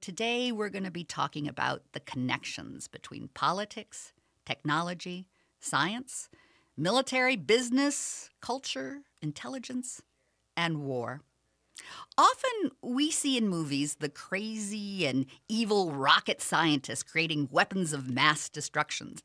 Today, we're going to be talking about the connections between politics, technology, science, military, business, culture, intelligence, and war. Often we see in movies the crazy and evil rocket scientists creating weapons of mass destruction.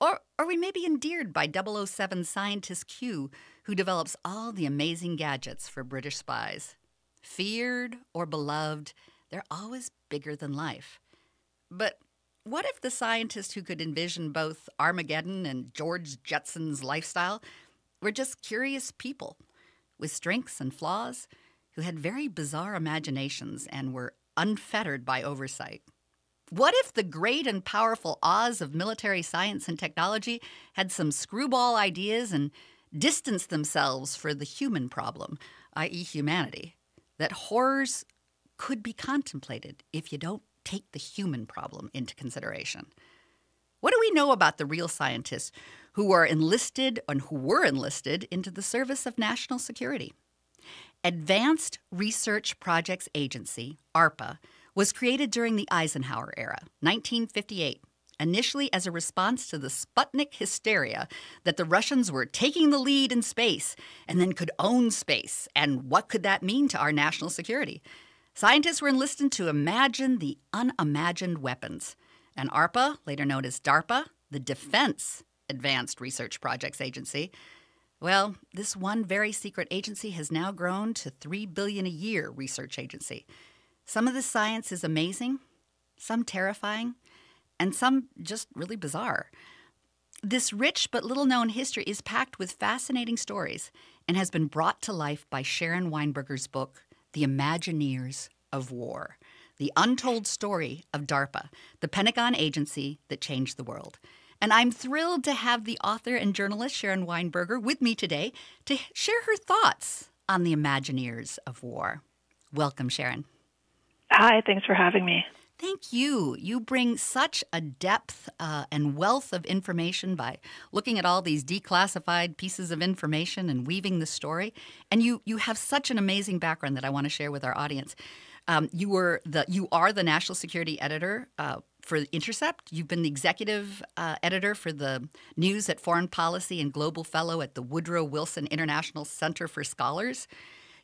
Or we may be endeared by 007 scientist Q, who develops all the amazing gadgets for British spies. Feared or beloved, they're always bigger than life. But what if the scientist who could envision both Armageddon and George Jetson's lifestyle were just curious people with strengths and flaws who had very bizarre imaginations and were unfettered by oversight? What if the great and powerful Oz of military science and technology had some screwball ideas and distanced themselves for the human problem, i.e. humanity, that horrors could be contemplated if you don't take the human problem into consideration? What do we know about the real scientists who were enlisted into the service of national security? Advanced Research Projects Agency, ARPA, was created during the Eisenhower era, 1958, initially as a response to the Sputnik hysteria that the Russians were taking the lead in space and then could own space. And what could that mean to our national security? Scientists were enlisted to imagine the unimagined weapons. And ARPA, later known as DARPA, the Defense Advanced Research Projects Agency, well, this one very secret agency has now grown to $3 billion a year research agency. Some of this science is amazing, some terrifying, and some just really bizarre. This rich but little-known history is packed with fascinating stories and has been brought to life by Sharon Weinberger's book, The Imagineers of War, the untold story of DARPA, the Pentagon agency that changed the world. And I'm thrilled to have the author and journalist Sharon Weinberger with me today to share her thoughts on the Imagineers of War. Welcome, Sharon. Hi, thanks for having me. Thank you. You bring such a depth and wealth of information by looking at all these declassified pieces of information and weaving the story. And you have such an amazing background that I want to share with our audience. You are the national security editor for Intercept. You've been the executive editor for the news at Foreign Policy and Global Fellow at the Woodrow Wilson International Center for Scholars.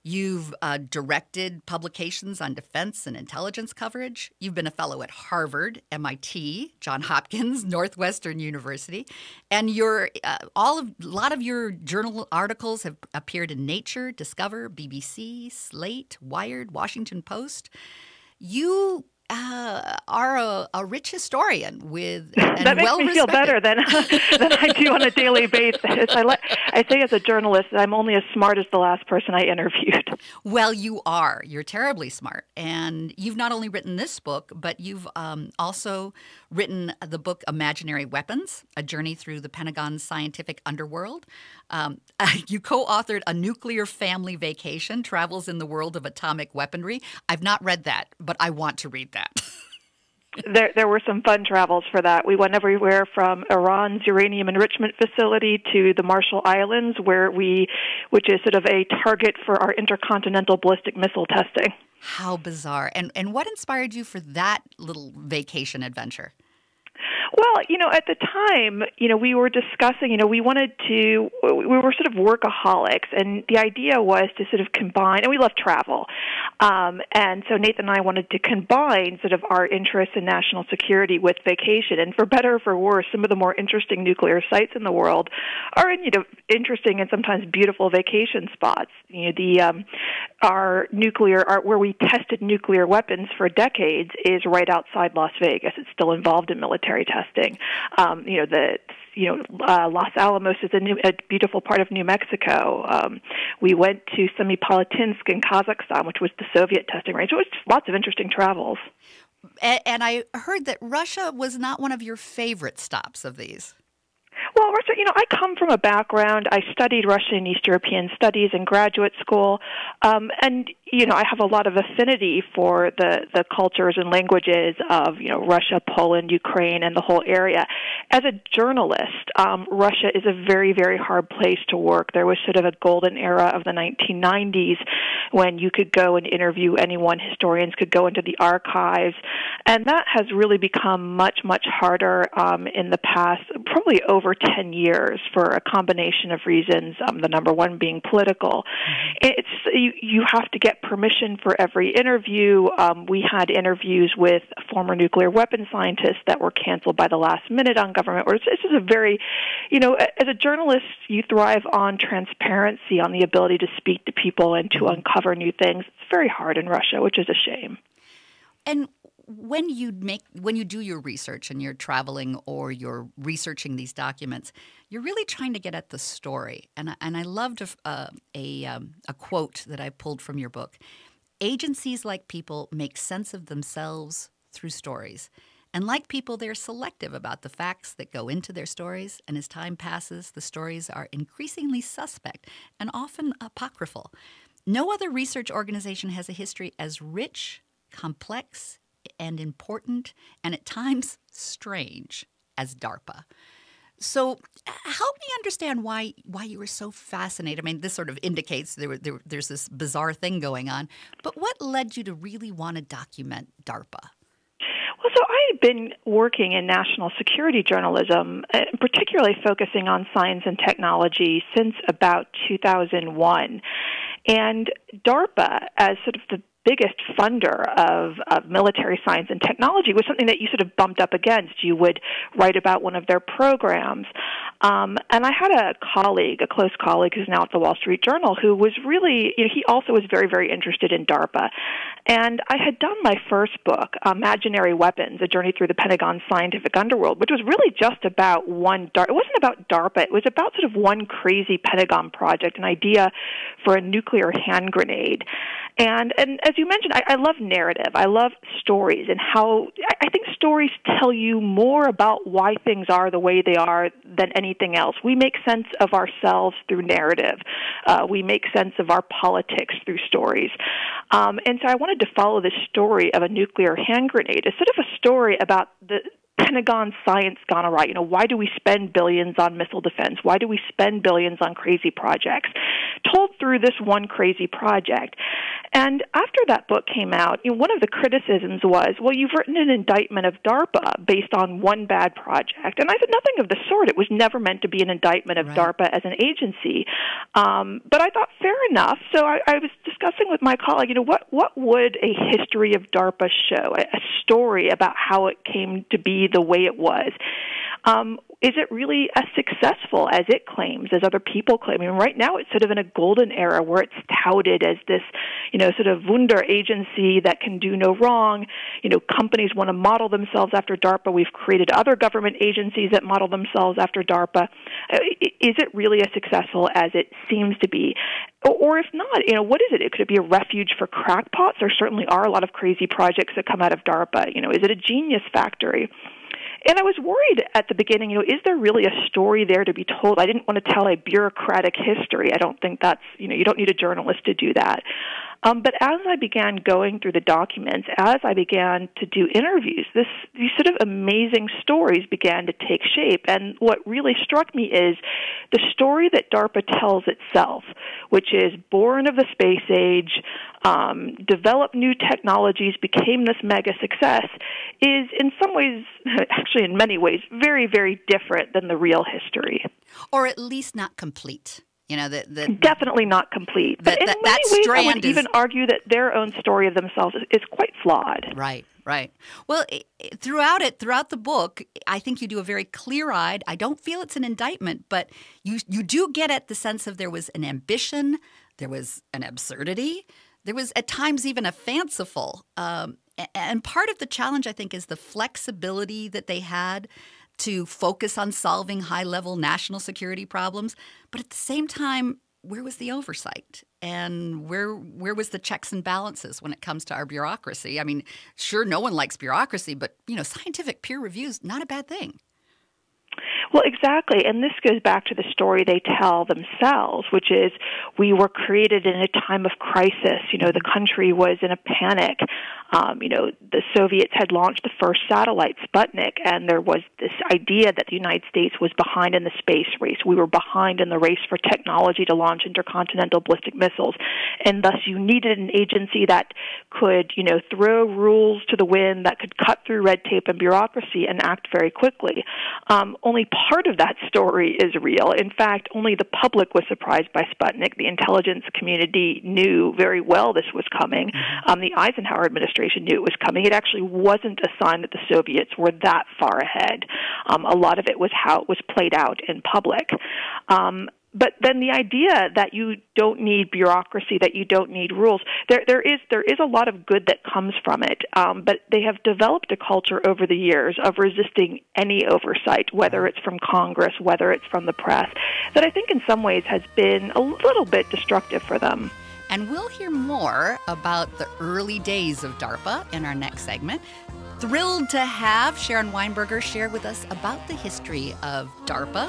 You've directed publications on defense and intelligence coverage. You've been a fellow at Harvard, MIT, Johns Hopkins, Northwestern University, and a lot of your journal articles have appeared in Nature, Discover, BBC, Slate, Wired, Washington Post. You are a rich historian that makes me feel better than I do on a daily basis. I say as a journalist that I'm only as smart as the last person I interviewed. Well, you are. You're terribly smart. And you've not only written this book, but you've also written the book Imaginary Weapons, A Journey Through the Pentagon's Scientific Underworld. You co-authored A Nuclear Family Vacation, Travels in the World of Atomic Weaponry. I've not read that, but I want to read that. There were some fun travels for that. We went everywhere from Iran's uranium enrichment facility to the Marshall Islands, which is sort of a target for our intercontinental ballistic missile testing. How bizarre. And what inspired you for that little vacation adventure? Well, at the time, we were discussing, we were sort of workaholics, and the idea was to sort of combine, and we love travel. And so Nathan and I wanted to combine sort of our interest in national security with vacation. And for better or for worse, some of the more interesting nuclear sites in the world are in, interesting and sometimes beautiful vacation spots. Our where we tested nuclear weapons for decades is right outside Las Vegas. It's still involved in military testing. Los Alamos is a beautiful part of New Mexico. We went to Semipalatinsk in Kazakhstan, which was the Soviet testing range. So it was lots of interesting travels. And I heard that Russia was not one of your favorite stops of these. Well, Russia So, I come from a background, I studied Russian and East European studies in graduate school, and, I have a lot of affinity for the cultures and languages of, Russia, Poland, Ukraine, and the whole area. As a journalist, Russia is a very, very hard place to work. There was sort of a golden era of the 1990s when you could go and interview anyone. Historians could go into the archives, and that has really become much, much harder in the past, probably over 10 years, for a combination of reasons, the number one being political. It's you have to get permission for every interview. We had interviews with former nuclear weapons scientists that were canceled by the last minute on government orders. This is a very, as a journalist, you thrive on transparency, on the ability to speak to people and to uncover new things. It's very hard in Russia, which is a shame. And when you do your research and you're traveling or you're researching these documents, you're really trying to get at the story. And I loved a quote that I pulled from your book. Agencies, like people, make sense of themselves through stories. And like people, they're selective about the facts that go into their stories. And as time passes, the stories are increasingly suspect and often apocryphal. No other research organization has a history as rich, complex, and important, and at times strange as DARPA. So help me understand why you were so fascinated. I mean, this sort of indicates there's this bizarre thing going on. But what led you to really want to document DARPA? Well, so I had been working in national security journalism, particularly focusing on science and technology, since about 2001. And DARPA, as sort of the biggest funder of military science and technology, was something that you sort of bumped up against. You would write about one of their programs. And I had a close colleague who's now at the Wall Street Journal, who was really, he also was very, very interested in DARPA. And I had done my first book, Imaginary Weapons, A Journey Through the Pentagon's Scientific Underworld, which was really just about it wasn't about DARPA, it was about sort of one crazy Pentagon project, an idea for a nuclear hand grenade. And as you mentioned, I love narrative. I love stories, and how I think stories tell you more about why things are the way they are than anything else. We make sense of ourselves through narrative. We make sense of our politics through stories. And so I wanted to follow this story of a nuclear hand grenade. It's sort of a story about the Pentagon science gone awry. Why do we spend billions on missile defense? Why do we spend billions on crazy projects? Told through this one crazy project. And after that book came out, one of the criticisms was, well, you've written an indictment of DARPA based on one bad project. And I said, nothing of the sort. It was never meant to be an indictment of DARPA as an agency. But I thought, fair enough. So I was discussing with my colleague, what would a history of DARPA show? A story about how it came to be the way it was. Is it really as successful as it claims, as other people claim? I mean, right now it's sort of in a golden era where it's touted as this, sort of wunder agency that can do no wrong. Companies want to model themselves after DARPA. We've created other government agencies that model themselves after DARPA. Is it really as successful as it seems to be? Or if not, what is it? Could it be a refuge for crackpots? There certainly are a lot of crazy projects that come out of DARPA. Is it a genius factory? And I was worried at the beginning, is there really a story there to be told? I didn't want to tell a bureaucratic history. I don't think that's, you don't need a journalist to do that. But as I began going through the documents, as I began to do interviews, these sort of amazing stories began to take shape. And what really struck me is the story that DARPA tells itself, which is born of the space age, developed new technologies, became this mega success, is in some ways, actually in many ways, very, very different than the real history. Or at least not complete. Definitely not complete. But in many ways, I would even argue that their own story of themselves is quite flawed. Right. Well, throughout the book, I think you do a very clear-eyed, I don't feel it's an indictment, but you do get at the sense of there was an ambition, there was an absurdity, there was at times even a fanciful. And part of the challenge, I think, is the flexibility that they had to focus on solving high-level national security problems. But at the same time, where was the oversight? And where was the checks and balances when it comes to our bureaucracy? I mean, sure, no one likes bureaucracy, but, scientific peer review is not a bad thing. Well, exactly, and this goes back to the story they tell themselves, which is we were created in a time of crisis. The country was in a panic. The Soviets had launched the first satellite, Sputnik, and there was this idea that the United States was behind in the space race. We were behind in the race for technology to launch intercontinental ballistic missiles, and thus you needed an agency that could, throw rules to the wind, that could cut through red tape and bureaucracy and act very quickly. Only part of that story is real. In fact, only the public was surprised by Sputnik. The intelligence community knew very well this was coming. The Eisenhower administration knew it was coming. It actually wasn't a sign that the Soviets were that far ahead. A lot of it was how it was played out in public. But then the idea that you don't need bureaucracy, that you don't need rules, there is a lot of good that comes from it. But they have developed a culture over the years of resisting any oversight, whether it's from Congress, whether it's from the press, that I think in some ways has been a little bit destructive for them. And we'll hear more about the early days of DARPA in our next segment. Thrilled to have Sharon Weinberger share with us about the history of DARPA,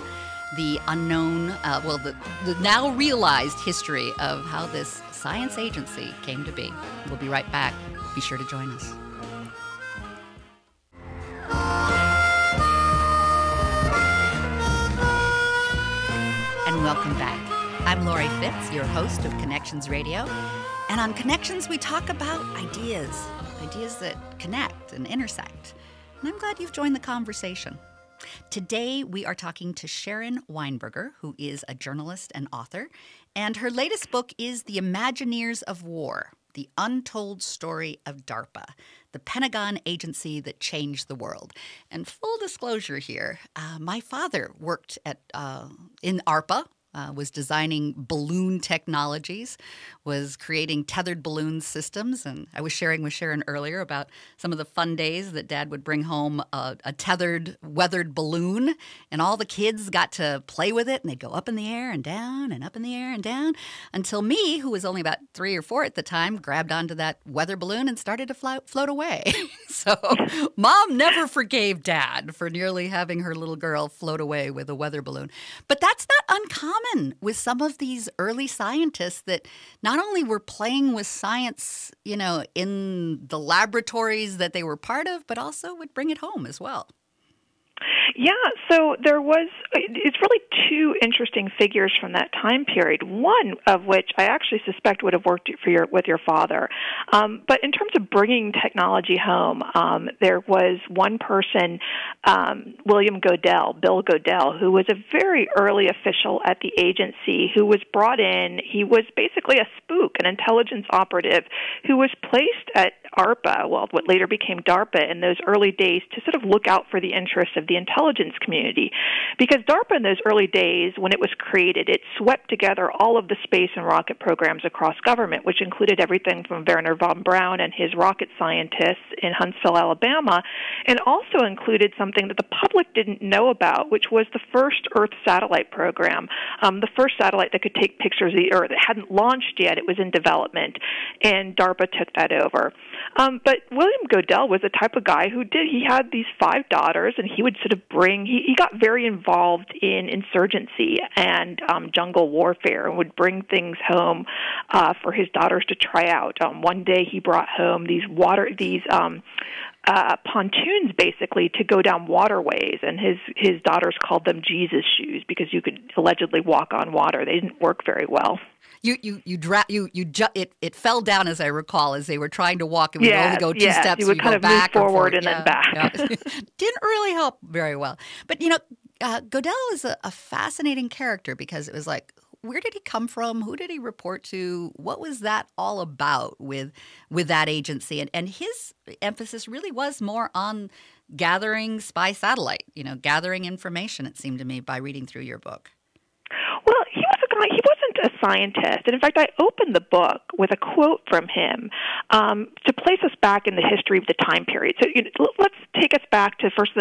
the unknown, the now realized history of how this science agency came to be. We'll be right back. Be sure to join us. And welcome back. I'm Lori Fitz, your host of Connections Radio. And on Connections, we talk about ideas that connect and intersect. And I'm glad you've joined the conversation. Today, we are talking to Sharon Weinberger, who is a journalist and author, and her latest book is The Imagineers of War, The Untold Story of DARPA, the Pentagon agency that changed the world. And full disclosure here, my father worked in ARPA, was designing balloon technologies, was creating tethered balloon systems. And I was sharing with Sharon earlier about some of the fun days that Dad would bring home a tethered, weathered balloon, and all the kids got to play with it, and they'd go up in the air and down and up in the air and down, until me, who was only about 3 or 4 at the time, grabbed onto that weather balloon and started to float away. So Mom never forgave Dad for nearly having her little girl float away with a weather balloon. But that's not uncommon with some of these early scientists that not only were playing with science, in the laboratories that they were part of, but also would bring it home as well. Yeah, so it's really 2 interesting figures from that time period, one of which I actually suspect would have worked with your father. But in terms of bringing technology home, there was one person, Bill Goodell, who was a very early official at the agency who was brought in. He was basically a spook, an intelligence operative who was placed at ARPA, what later became DARPA, in those early days to sort of look out for the interests of the intelligence community. Because DARPA in those early days, when it was created, it swept together all of the space and rocket programs across government, which included everything from Wernher von Braun and his rocket scientists in Huntsville, Alabama, and also included something that the public didn't know about, which was the first Earth satellite program, the first satellite that could take pictures of the Earth. It hadn't launched yet. It was in development, and DARPA took that over. But William Goodell was the type of guy he had these 5 daughters, and he would sort of he got very involved in insurgency and jungle warfare, and would bring things home for his daughters to try out. One day he brought home these pontoons, basically, to go down waterways, and his daughters called them Jesus shoes because you could allegedly walk on water. They didn't work very well. It fell down, as I recall, as they were trying to walk. It would only go 2 steps. You would kind of move forward and then back. Yeah. Didn't really help very well. But Goodell is a fascinating character because it was like, where did he come from? Who did he report to? What was that all about with that agency? And his emphasis really was more on gathering spy satellite, gathering information, it seemed to me, by reading through your book. Well, he wasn't a scientist. And in fact, I opened the book with a quote from him to place us back in the history of the time period. So let's take us back to first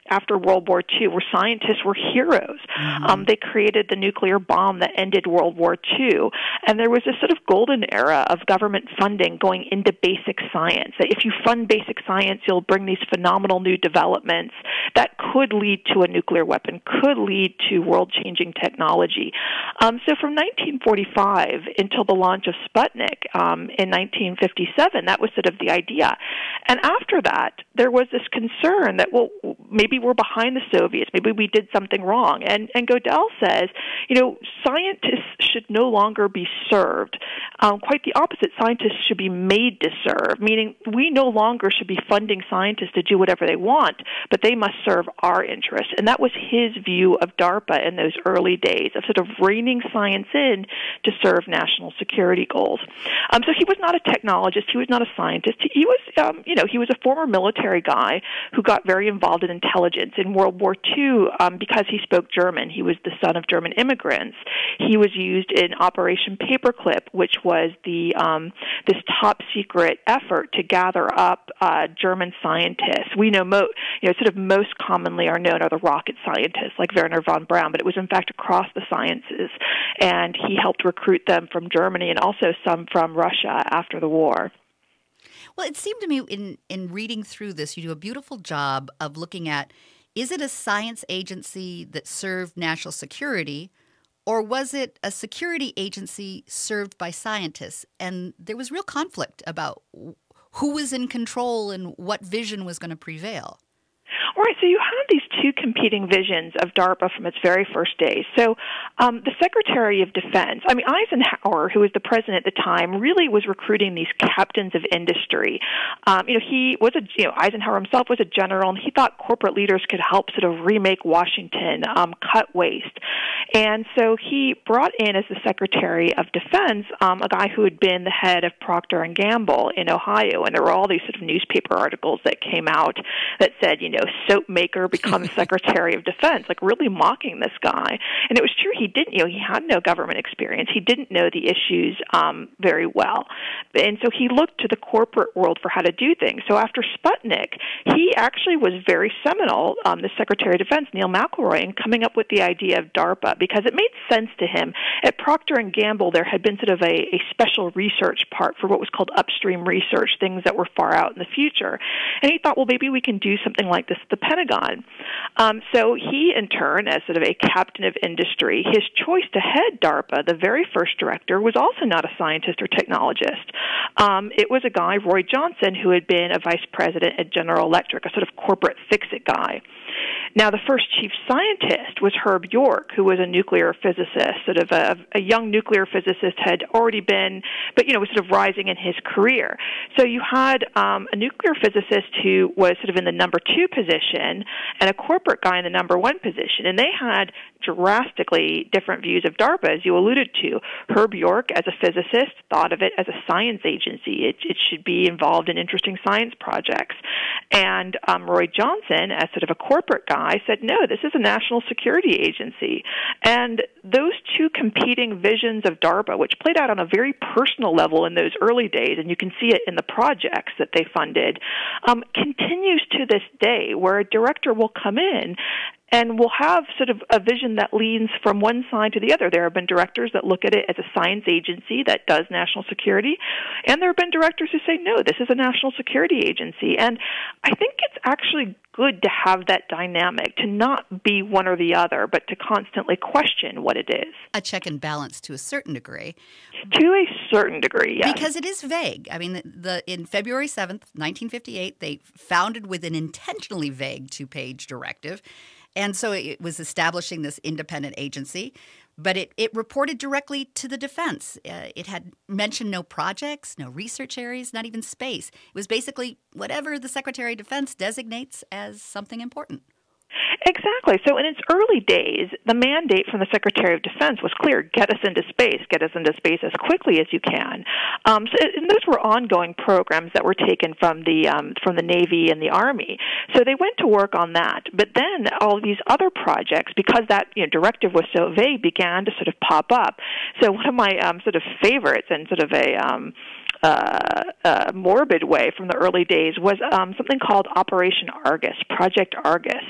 after World War II, where scientists were heroes. Mm-hmm. They created the nuclear bomb that ended World War II. And there was this sort of golden era of government funding going into basic science. That if you fund basic science, you'll bring these phenomenal new developments that could lead to a nuclear weapon, could lead to world-changing technology. So from 1945 until the launch of Sputnik in 1957, that was sort of the idea. And after that, there was this concern that, well, maybe we're behind the Soviets, maybe we did something wrong. And Goodell says, scientists should no longer be served. Quite the opposite, scientists should be made to serve, meaning we no longer should be funding scientists to do whatever they want, but they must serve our interests. And that was his view of DARPA in those early days, of sort of reining science in to serve national security goals. So he was not a technologist. He was not a scientist. He was, he was a former military guy who got very involved in intelligence in World War II because he spoke German. He was the son of German immigrants. He was used in Operation Paperclip, which was this top secret effort to gather up German scientists. We know, sort of most commonly are known are the rocket scientists like Wernher von Braun, but it was in fact across the sciences, and he helped recruit them from Germany and also some from Russia after the war. Well, it seemed to me in reading through this, you do a beautiful job of looking at, is it a science agency that served national security, or was it a security agency served by scientists? And there was real conflict about who was in control and what vision was going to prevail. Right, so you have these two competing visions of DARPA from its very first days. So the Secretary of Defense, Eisenhower, who was the president at the time, really was recruiting these captains of industry. He was Eisenhower himself was a general, and he thought corporate leaders could help sort of remake Washington, cut waste. And so he brought in as the Secretary of Defense a guy who had been the head of Procter & Gamble in Ohio, and there were all these sort of newspaper articles that came out that said, soap maker becomes Secretary of Defense, like really mocking this guy. And it was true, he didn't, he had no government experience. He didn't know the issues very well. And so he looked to the corporate world for how to do things. So after Sputnik, he actually was very seminal, the Secretary of Defense, Neil McElroy, in coming up with the idea of DARPA, because it made sense to him. At Procter & Gamble, there had been sort of a special research part for what was called upstream research, things that were far out in the future. And he thought, well, maybe we can do something like this at the Pentagon. So he, in turn, as sort of a captain of industry, his choice to head DARPA, the very first director, was also not a scientist or technologist. It was a guy, Roy Johnson, who had been a vice president at General Electric, a sort of corporate fix-it guy. Now, the first chief scientist was Herb York, who was a nuclear physicist, sort of a young nuclear physicist, had already been, but, was sort of rising in his career. So you had a nuclear physicist who was sort of in the number 2 position and a corporate guy in the number 1 position, and they had drastically different views of DARPA, as you alluded to. Herb York, as a physicist, thought of it as a science agency. It should be involved in interesting science projects. And Roy Johnson, as sort of a corporate guy, said, no, this is a national security agency. And those two competing visions of DARPA, which played out on a very personal level in those early days, and you can see it in the projects that they funded, continues to this day, where a director will come in and we'll have sort of a vision that leans from one side to the other. There have been directors that look at it as a science agency that does national security, and there have been directors who say, no, this is a national security agency. And I think it's actually good to have that dynamic, to not be one or the other, but to constantly question what it is. A check and balance to a certain degree. To a certain degree, yes. Because it is vague. I mean, in February 7th, 1958, they founded with an intentionally vague 2-page directive. And so it was establishing this independent agency, but it reported directly to the defense. It had mentioned no projects, no research areas, not even space. It was basically whatever the Secretary of Defense designates as something important. Exactly. So in its early days, the mandate from the Secretary of Defense was clear: get us into space as quickly as you can. And those were ongoing programs that were taken from the Navy and the Army. So they went to work on that. But then all these other projects, because that directive was so vague, began to sort of pop up. So one of my sort of favorites and sort of morbid way from the early days was something called Operation Argus, Project Argus,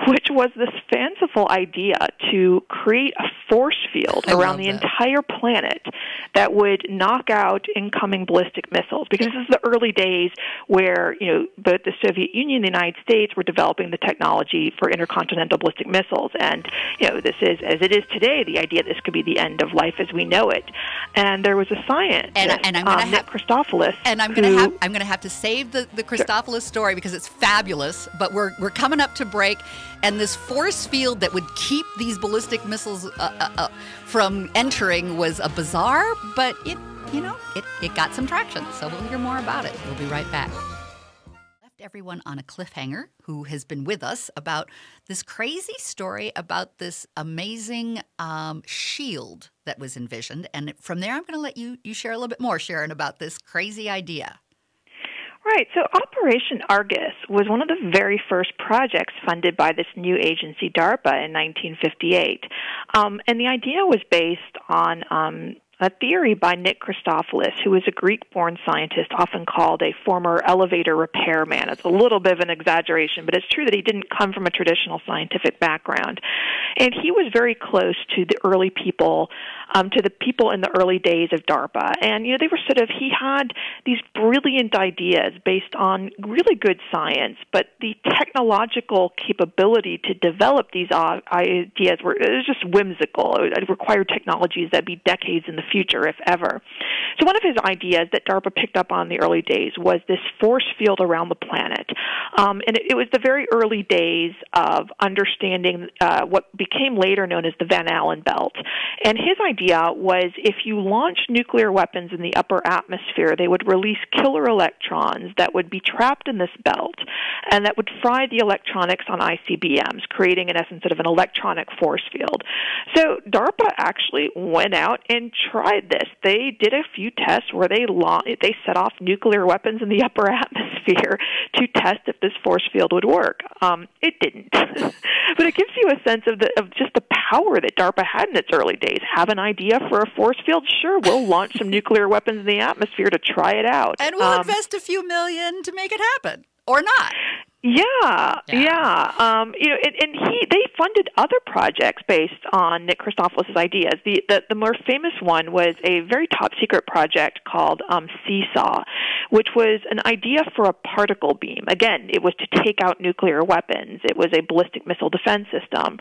which was this fanciful idea to create a force field around the entire planet that would knock out incoming ballistic missiles. Because this is the early days where, both the Soviet Union and the United States were developing the technology for intercontinental ballistic missiles. And, this is, as it is today, the idea this could be the end of life as we know it. And there was a scientist, and I'm going to Nick Kristof, and I'm going to have to save the Kristof story because it's fabulous. But we're coming up to break, and this force field that would keep these ballistic missiles from entering was a bizarre, but it got some traction. So we'll hear more about it. We'll be right back. Left everyone on a cliffhanger who has been with us about this crazy story about this amazing shield that was envisioned. And from there, I'm going to let you share a little bit more, Sharon, about this crazy idea. Right. So Operation Argus was one of the very first projects funded by this new agency, DARPA, in 1958. And the idea was based on a theory by Nick Kristof, who was a Greek-born scientist, often called a former elevator repairman. It's a little bit of an exaggeration, but it's true that he didn't come from a traditional scientific background. And he was very close to the early people, to the people in the early days of DARPA. And, they were he had these brilliant ideas based on really good science, but the technological capability to develop these ideas it was just whimsical. It required technologies that'd be decades in the future, if ever. So one of his ideas that DARPA picked up on in the early days was this force field around the planet. And it was the very early days of understanding what became later known as the Van Allen belt. And his idea was if you launched nuclear weapons in the upper atmosphere, they would release killer electrons that would be trapped in this belt and that would fry the electronics on ICBMs, creating, in essence, sort of an electronic force field. So DARPA actually went out and tried this. They did a few tests where they set off nuclear weapons in the upper atmosphere to test if this force field would work. It didn't. But it gives you a sense of just the power that DARPA had in its early days. Have an idea for a force field? Sure, we'll launch some nuclear weapons in the atmosphere to try it out. And we'll invest a few million to make it happen. Or not. Yeah. And they funded other projects based on Nick Kristof's ideas. The more famous one was a very top secret project called Seesaw, which was an idea for a particle beam. Again, it was to take out nuclear weapons. It was a ballistic missile defense system.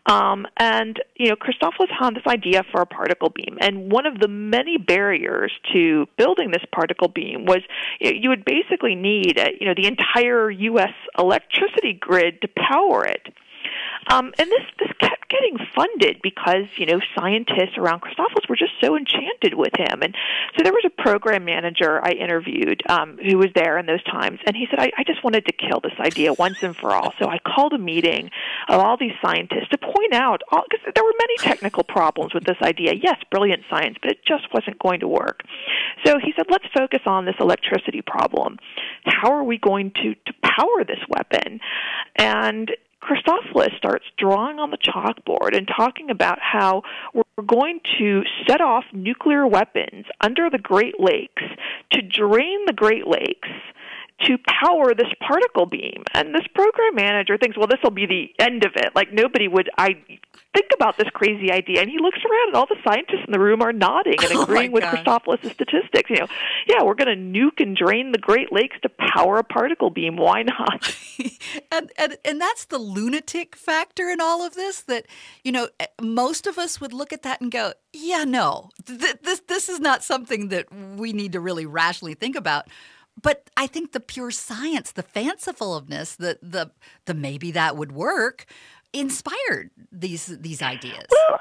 And Kristof had this idea for a particle beam. And one of the many barriers to building this particle beam was you would basically need the entire U.S. electricity grid to power it. And this kept getting funded because, scientists around Kristof were just so enchanted with him. And so there was a program manager I interviewed who was there in those times, and he said, I just wanted to kill this idea once and for all. So I called a meeting of all these scientists to point out, because there were many technical problems with this idea. Yes, brilliant science, but it just wasn't going to work. So he said, let's focus on this electricity problem. How are we going to power this weapon? And Kristof starts drawing on the chalkboard and talking about how we're going to set off nuclear weapons under the Great Lakes to drain the Great Lakes to power this particle beam. And this program manager thinks, well, this will be the end of it. Like, nobody would think about this crazy idea. And he looks around, and all the scientists in the room are nodding and agreeing with Kristof's statistics. We're going to nuke and drain the Great Lakes to power a particle beam. Why not? and that's the lunatic factor in all of this, that, most of us would look at that and go, yeah, no, this is not something that we need to really rationally think about. But I think the pure science, the fancifulness, the maybe that would work, inspired these ideas. Well,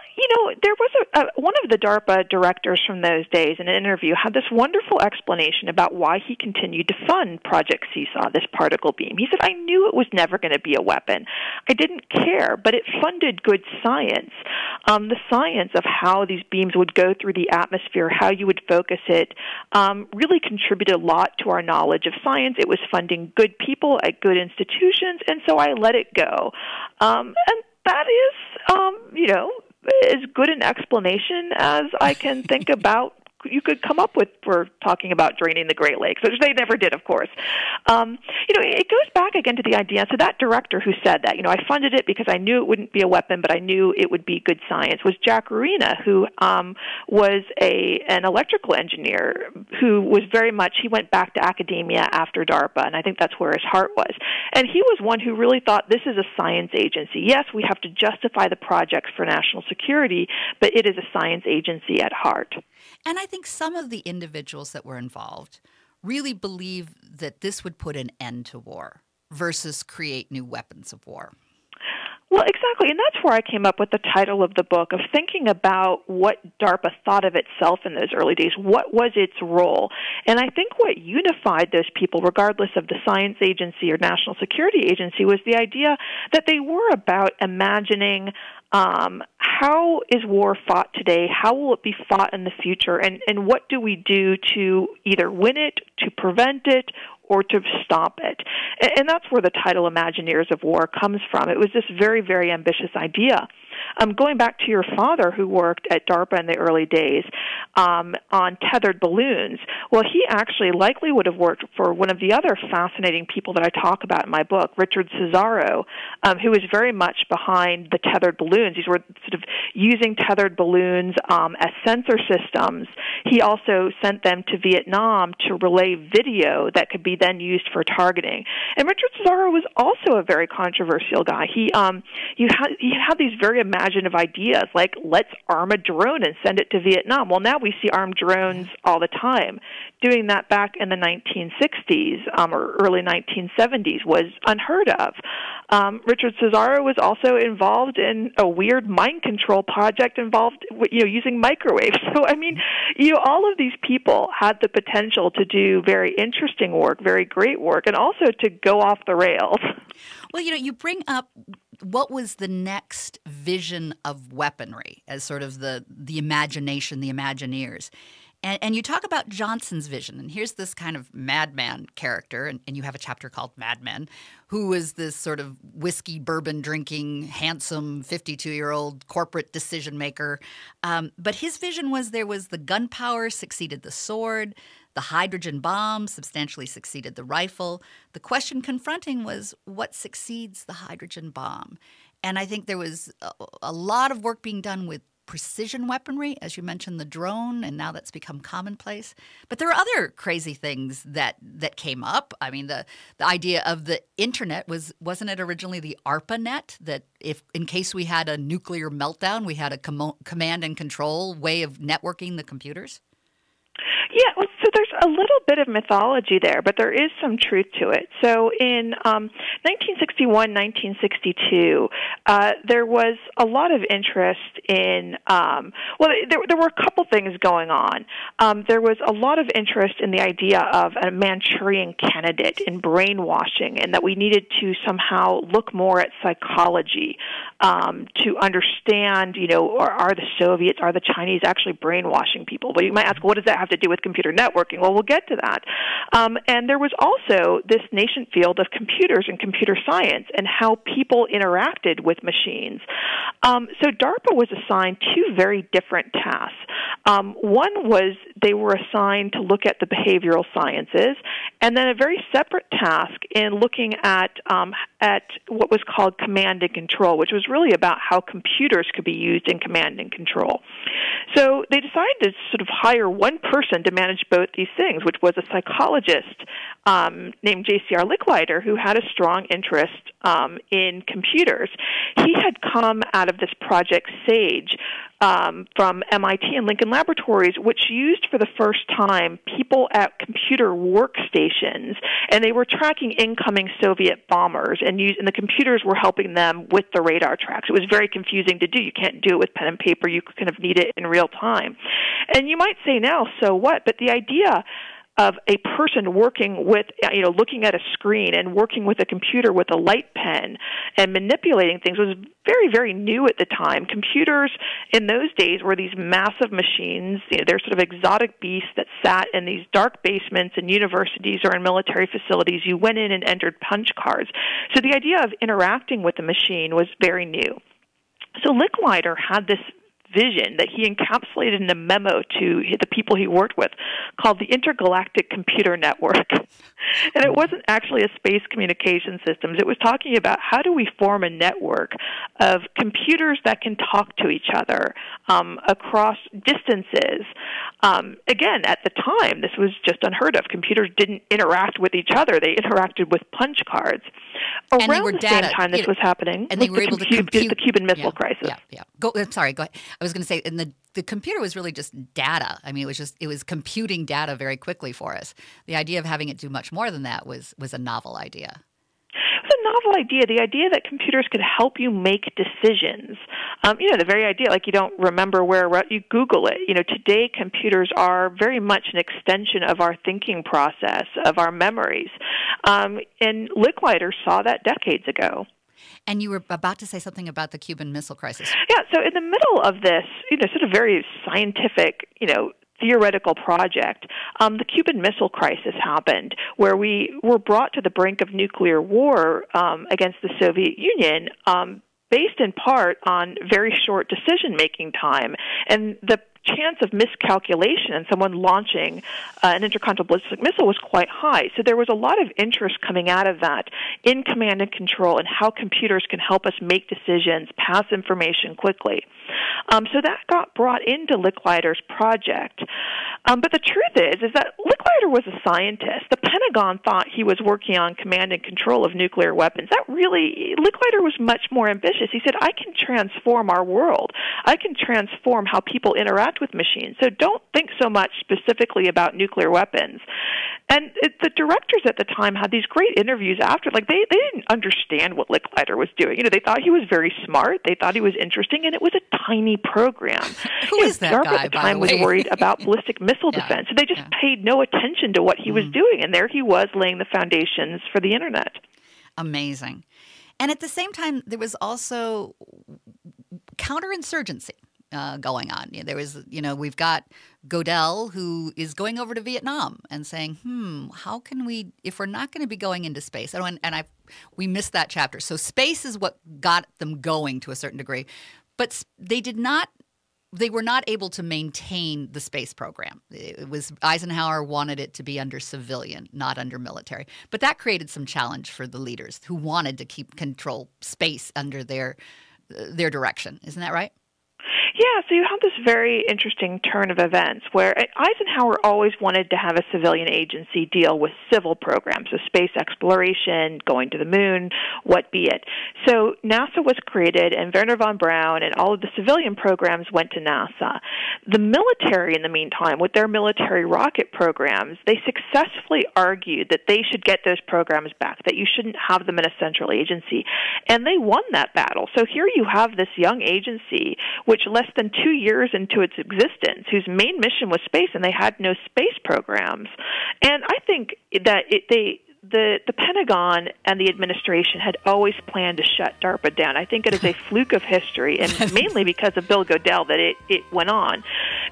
there was one of the DARPA directors from those days in an interview had this wonderful explanation about why he continued to fund Project Seesaw, this particle beam. He said, I knew it was never going to be a weapon. I didn't care, but it funded good science. The science of how these beams would go through the atmosphere, how you would focus it, really contributed a lot to our knowledge of science. It was funding good people at good institutions, and so I let it go. And that is, as good an explanation as I can think about you could come up with for talking about draining the Great Lakes, which they never did, of course. It goes back again to the idea. So that director who said that, I funded it because I knew it wouldn't be a weapon, but I knew it would be good science, was Jack Arena, who was an electrical engineer who was very much, he went back to academia after DARPA, and I think that's where his heart was. And he was one who really thought this is a science agency. Yes, we have to justify the projects for national security, but it is a science agency at heart. And I think some of the individuals that were involved really believe that this would put an end to war versus create new weapons of war. Well, exactly, and that's where I came up with the title of the book, of thinking about what DARPA thought of itself in those early days. What was its role? And I think what unified those people, regardless of the science agency or national security agency, was the idea that they were about imagining how is war fought today, how will it be fought in the future, and what do we do to either win it, to prevent it, or to stop it. And that's where the title Imagineers of War comes from. It was this very, very ambitious idea. Going back to your father, who worked at DARPA in the early days on tethered balloons, well, he actually likely would have worked for one of the other fascinating people that I talk about in my book, Richard Cesaro, who was very much behind the tethered balloons. These were sort of using tethered balloons as sensor systems. He also sent them to Vietnam to relay video that could be then used for targeting. And Richard Cesaro was also a very controversial guy. He had these very imaginative ideas, like let's arm a drone and send it to Vietnam. Well, now we see armed drones all the time. Doing that back in the 1960s or early 1970s was unheard of. Richard Cesaro was also involved in a weird mind control project involved, using microwaves. So, all of these people had the potential to do very interesting work, very great work, and also to go off the rails. Well, you bring up what was the next vision of weaponry as sort of the imagination, the Imagineers. And you talk about Johnson's vision, and here's this kind of madman character, and you have a chapter called Mad Men, who was this sort of whiskey, bourbon-drinking, handsome 52-year-old corporate decision-maker. But his vision was there was the gunpowder succeeded the sword, the hydrogen bomb substantially succeeded the rifle. The question confronting was what succeeds the hydrogen bomb? And I think there was a lot of work being done with precision weaponry, as you mentioned, the drone, and now that's become commonplace. But there are other crazy things that came up. The idea of the internet wasn't it originally the ARPANET, that if in case we had a nuclear meltdown, we had a command and control way of networking the computers? Yeah, so there's a little bit of mythology there, but there is some truth to it. So in 1961, 1962, there was a lot of interest in, there were a couple things going on. There was a lot of interest in the idea of a Manchurian candidate in brainwashing, and that we needed to somehow look more at psychology to understand, are the Soviets, are the Chinese actually brainwashing people? But you might ask, what does that have to do with computer networking? Well, we'll get to that. And there was also this nascent field of computers and computer science and how people interacted with machines. So DARPA was assigned two very different tasks. One was they were assigned to look at the behavioral sciences, and then a very separate task in looking at what was called command and control, which was really about how computers could be used in command and control. So they decided to sort of hire one person to manage both these things, which was a psychologist named J.C.R. Licklider, who had a strong interest in computers. He had come out of this Project SAGE from MIT and Lincoln Laboratories, which used for the first time people at computer workstations, and they were tracking incoming Soviet bombers, and the computers were helping them with the radar tracks. It was very confusing to do. You can't do it with pen and paper. You kind of need it in real time. And you might say now, so what? But the idea of a person working with, looking at a screen and working with a computer with a light pen and manipulating things was very, very new at the time. Computers in those days were these massive machines. They're sort of exotic beasts that sat in these dark basements in universities or in military facilities. You went in and entered punch cards. So the idea of interacting with the machine was very new. So Licklider had this vision that he encapsulated in a memo to the people he worked with called the Intergalactic Computer Network. And it wasn't actually a space communication systems. It was talking about how do we form a network of computers that can talk to each other across distances. Again, at the time, this was just unheard of. Computers didn't interact with each other. They interacted with punch cards. Around the same time this was happening, and they were able to compute the Cuban Missile Crisis. Yeah. I'm sorry. Go ahead. I was going to say, and the computer was really just data. I mean, it was computing data very quickly for us. The idea of having it do much more than that was a novel idea. It was a novel idea. The idea that computers could help you make decisions. The very idea, like you don't remember where you Google it. Today computers are very much an extension of our thinking process, of our memories. And Licklider saw that decades ago. And you were about to say something about the Cuban Missile Crisis. Yeah, so in the middle of this, sort of very scientific, theoretical project, the Cuban Missile Crisis happened, where we were brought to the brink of nuclear war against the Soviet Union, based in part on very short decision-making time. And the chance of miscalculation and someone launching an intercontinental ballistic missile was quite high. So there was a lot of interest coming out of that in command and control and how computers can help us make decisions, pass information quickly. So that got brought into Licklider's project. But the truth is that Licklider was a scientist. The Pentagon thought he was working on command and control of nuclear weapons. Licklider was much more ambitious. He said, I can transform our world. I can transform how people interact with machines. So don't think so much specifically about nuclear weapons. And the directors at the time had these great interviews after. They didn't understand what Licklider was doing. They thought he was very smart. They thought he was interesting, and it was a tiny program. Who is that DARPA guy, at the time was worried about ballistic missile defense. So they just paid no attention to what he was doing, and there he was laying the foundations for the Internet. Amazing. And at the same time, there was also counterinsurgency going on. There was, we've got Goodell, who is going over to Vietnam and saying, how can we, if we're not going to be going into space, we missed that chapter. So space is what got them going to a certain degree, but they were not able to maintain the space program. It was Eisenhower wanted it to be under civilian, not under military. But that created some challenge for the leaders who wanted to keep control space under their direction. Isn't that right? Yeah, so you have this very interesting turn of events where Eisenhower always wanted to have a civilian agency deal with civil programs, so space exploration, going to the moon, what be it. So NASA was created, and Wernher von Braun and all of the civilian programs went to NASA. The military, in the meantime, with their military rocket programs, they successfully argued that they should get those programs back, that you shouldn't have them in a central agency. And they won that battle. So here you have this young agency, which less than 2 years into its existence, whose main mission was space, and they had no space programs. And I think that the Pentagon and the administration had always planned to shut DARPA down. I think it is a fluke of history, and mainly because of Bill Goodell that it went on.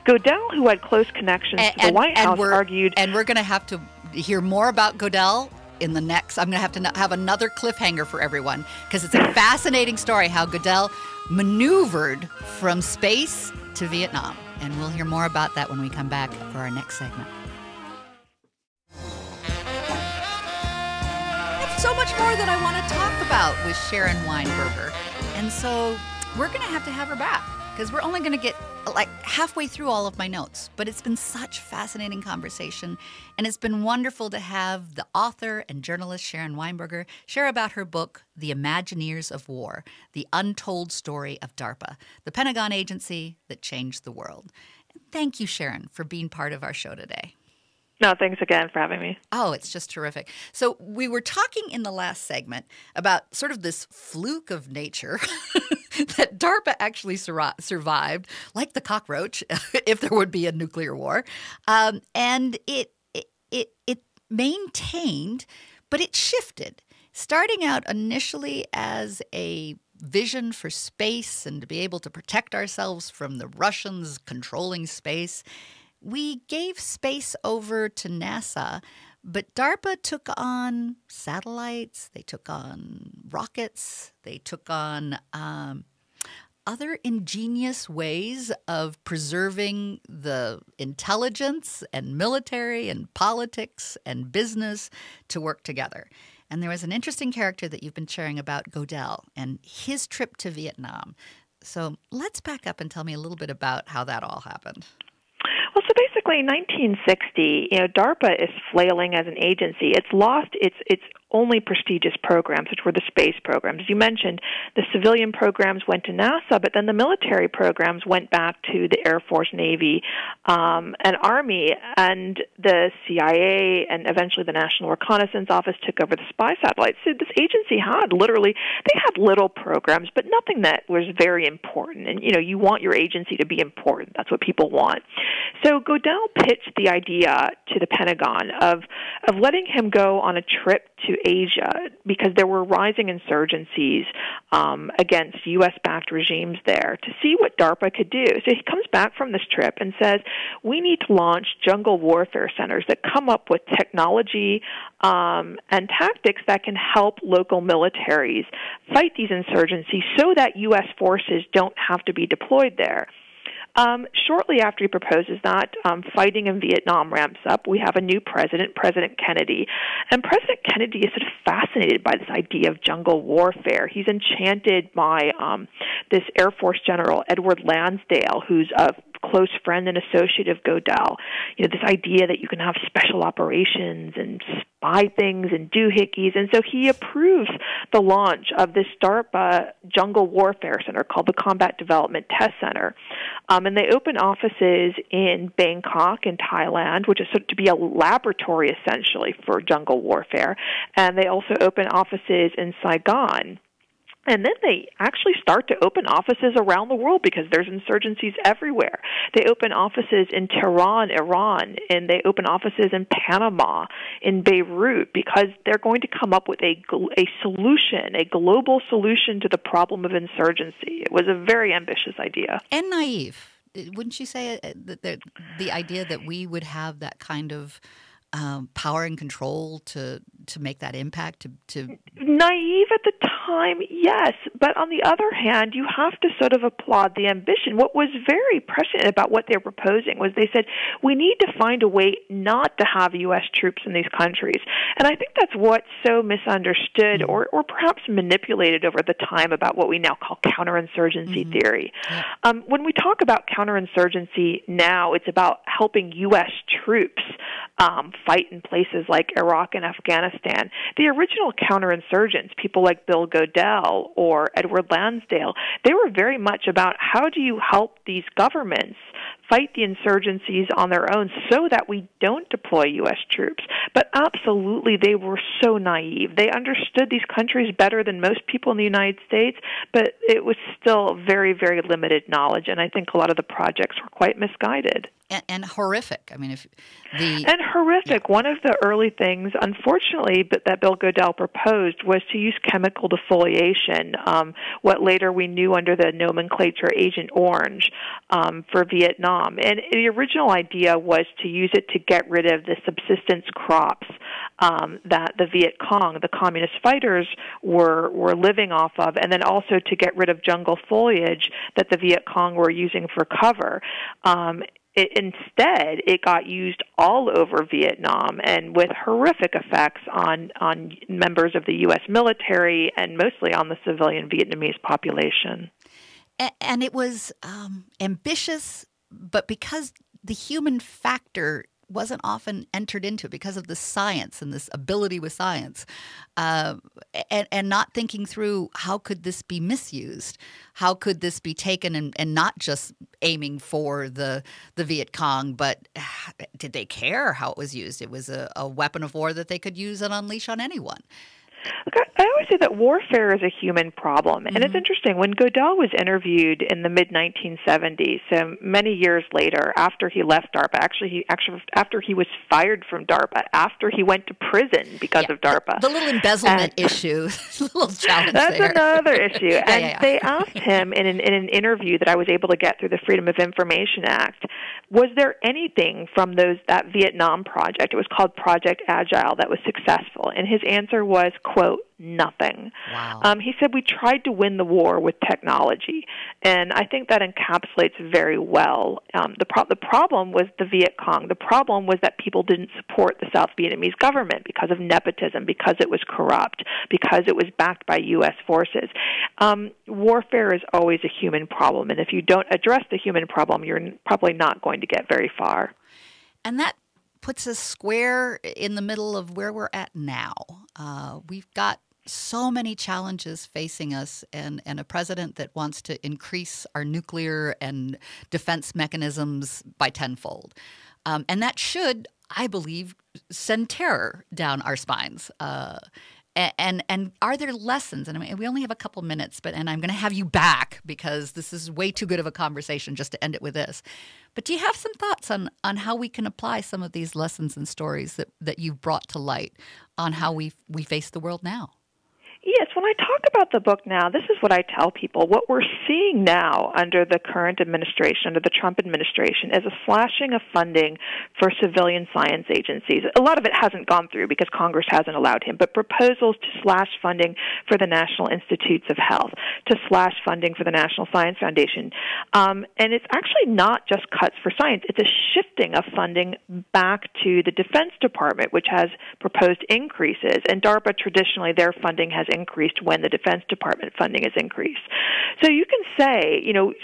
Goodell, who had close connections to the White House, argued... And we're going to have to hear more about Goodell in the next... I'm going to have another cliffhanger for everyone, because it's a fascinating story how Goodell maneuvered from space to Vietnam. And we'll hear more about that when we come back for our next segment. There's so much more that I want to talk about with Sharon Weinberger. And so we're going to have her back, because we're only going to get halfway through all of my notes. But it's been such fascinating conversation, and it's been wonderful to have the author and journalist Sharon Weinberger share about her book, The Imagineers of War, The Untold Story of DARPA, the Pentagon agency that changed the world. And thank you, Sharon, for being part of our show today. No, thanks again for having me. Oh, it's just terrific. So we were talking in the last segment about sort of this fluke of nature that DARPA actually survived, like the cockroach, if there would be a nuclear war. And it maintained, but it shifted, starting out initially as a vision for space and to be able to protect ourselves from the Russians controlling space. We gave space over to NASA, but DARPA took on satellites, they took on rockets, they took on other ingenious ways of preserving the intelligence and military and politics and business to work together. And there was an interesting character that you've been sharing about Goodell and his trip to Vietnam. So let's back up and tell me a little bit about how that all happened. Well, so basically in 1960, DARPA is flailing as an agency. It's lost its only prestigious programs, which were the space programs. As you mentioned, the civilian programs went to NASA, but then the military programs went back to the Air Force, Navy, and Army, and the CIA and eventually the National Reconnaissance Office took over the spy satellites. So this agency had they had little programs, but nothing that was very important. And, you want your agency to be important. That's what people want. So Goodell pitched the idea to the Pentagon of letting him go on a trip to Asia because there were rising insurgencies against U.S.-backed regimes there to see what DARPA could do. So he comes back from this trip and says, we need to launch jungle warfare centers that come up with technology and tactics that can help local militaries fight these insurgencies so that U.S. forces don't have to be deployed there. Shortly after he proposes that, fighting in Vietnam ramps up. We have a new president, President Kennedy. And President Kennedy is sort of fascinated by this idea of jungle warfare. He's enchanted by this Air Force General, Edward Lansdale, who's a close friend and associate of Goodell. This idea that you can have special operations and spy things and doohickeys. And so he approves the launch of this DARPA jungle warfare center called the Combat Development Test Center. And they open offices in Bangkok in Thailand, which is to be a laboratory essentially for jungle warfare. And they also open offices in Saigon. And then they actually start to open offices around the world because there's insurgencies everywhere. They open offices in Tehran, Iran, and they open offices in Panama, in Beirut, because they're going to come up with a solution, a global solution to the problem of insurgency. It was a very ambitious idea. And naive. Wouldn't you say that the idea that we would have that kind of power and control to make that impact? To Naive at the time, yes. But on the other hand, you have to sort of applaud the ambition. What was very prescient about what they were proposing was they said, we need to find a way not to have U.S. troops in these countries. And I think that's what's so misunderstood or perhaps manipulated over the time about what we now call counterinsurgency theory. Yeah. When we talk about counterinsurgency now, it's about helping U.S. troops fight in places like Iraq and Afghanistan. The original counterinsurgents, people like Bill Goodell or Edward Lansdale, they were very much about how do you help these governments fight the insurgencies on their own so that we don't deploy U.S. troops. But absolutely, they were so naive. They understood these countries better than most people in the United States, but it was still very, very limited knowledge, and I think a lot of the projects were quite misguided. And horrific. I mean, And horrific. Yeah. One of the early things, unfortunately, that Bill Goodell proposed was to use chemical defoliation, what later we knew under the nomenclature Agent Orange, for Vietnam. And the original idea was to use it to get rid of the subsistence crops that the Viet Cong, the communist fighters, were living off of, and then also to get rid of jungle foliage that the Viet Cong were using for cover. Instead, it got used all over Vietnam and with horrific effects on members of the U.S. military and mostly on the civilian Vietnamese population. And it was ambitious, but because the human factor wasn't often entered into it because of the science and this ability with science, and not thinking through how could this be misused? How could this be taken and not just aiming for the Viet Cong, but did they care how it was used? It was a weapon of war that they could use and unleash on anyone. Look, I always say that warfare is a human problem. And it's interesting, when Goodell was interviewed in the mid-1970s, so many years later, after he left DARPA, actually after he was fired from DARPA, after he went to prison because of DARPA. The little embezzlement issue, a little challenge that's there. Another issue. They asked him in an interview that I was able to get through the Freedom of Information Act, was there anything from that Vietnam project, it was called Project Agile, that was successful? And his answer was, quote, nothing. Wow. He said, we tried to win the war with technology. And I think that encapsulates very well. The problem was the Viet Cong. The problem was that people didn't support the South Vietnamese government because of nepotism, because it was corrupt, because it was backed by U.S. forces. Warfare is always a human problem, and if you don't address the human problem, you're probably not going to get very far. And that puts us square in the middle of where we're at now. We've got so many challenges facing us, and a president that wants to increase our nuclear and defense mechanisms by tenfold. And that should, I believe, send terror down our spines. And are there lessons? And I mean, we only have a couple minutes, and I'm going to have you back because this is way too good of a conversation just to end it with this. But do you have some thoughts on how we can apply some of these lessons and stories that you've brought to light on how we face the world now? Yes, when I talk about the book now, this is what I tell people. What we're seeing now under the current administration, under the Trump administration, is a slashing of funding for civilian science agencies. A lot of it hasn't gone through because Congress hasn't allowed him, but proposals to slash funding for the National Institutes of Health, to slash funding for the National Science Foundation. And it's actually not just cuts for science. It's a shifting of funding back to the Defense Department, which has proposed increases. And DARPA, traditionally, their funding has increased when the Defense Department funding has increased. So you can say,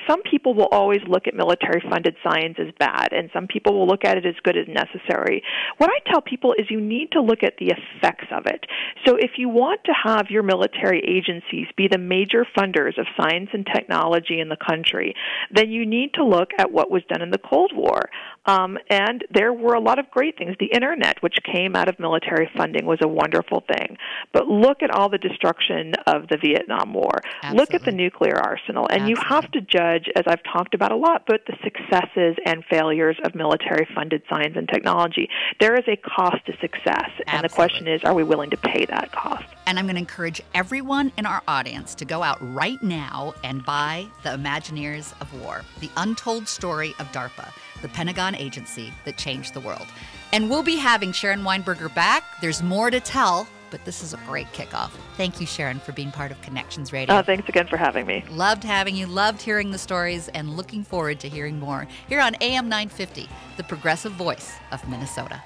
some people will always look at military-funded science as bad, and some people will look at it as good as necessary. What I tell people is you need to look at the effects of it. So if you want to have your military agencies be the major funders of science and technology in the country, then you need to look at what was done in the Cold War. And there were a lot of great things. The Internet, which came out of military funding, was a wonderful thing. But look at all the destruction of the Vietnam War. Absolutely. Look at the nuclear arsenal. And you have to judge, as I've talked about a lot, both the successes and failures of military-funded science and technology. There is a cost to success. And the question is, are we willing to pay that cost? And I'm going to encourage everyone in our audience to go out right now and buy The Imagineers of War, the untold story of DARPA, the Pentagon agency that changed the world. And we'll be having Sharon Weinberger back. There's more to tell, but this is a great kickoff. Thank you, Sharon, for being part of Connections Radio. Thanks again for having me. Loved having you, loved hearing the stories, and looking forward to hearing more here on AM 950, the progressive voice of Minnesota.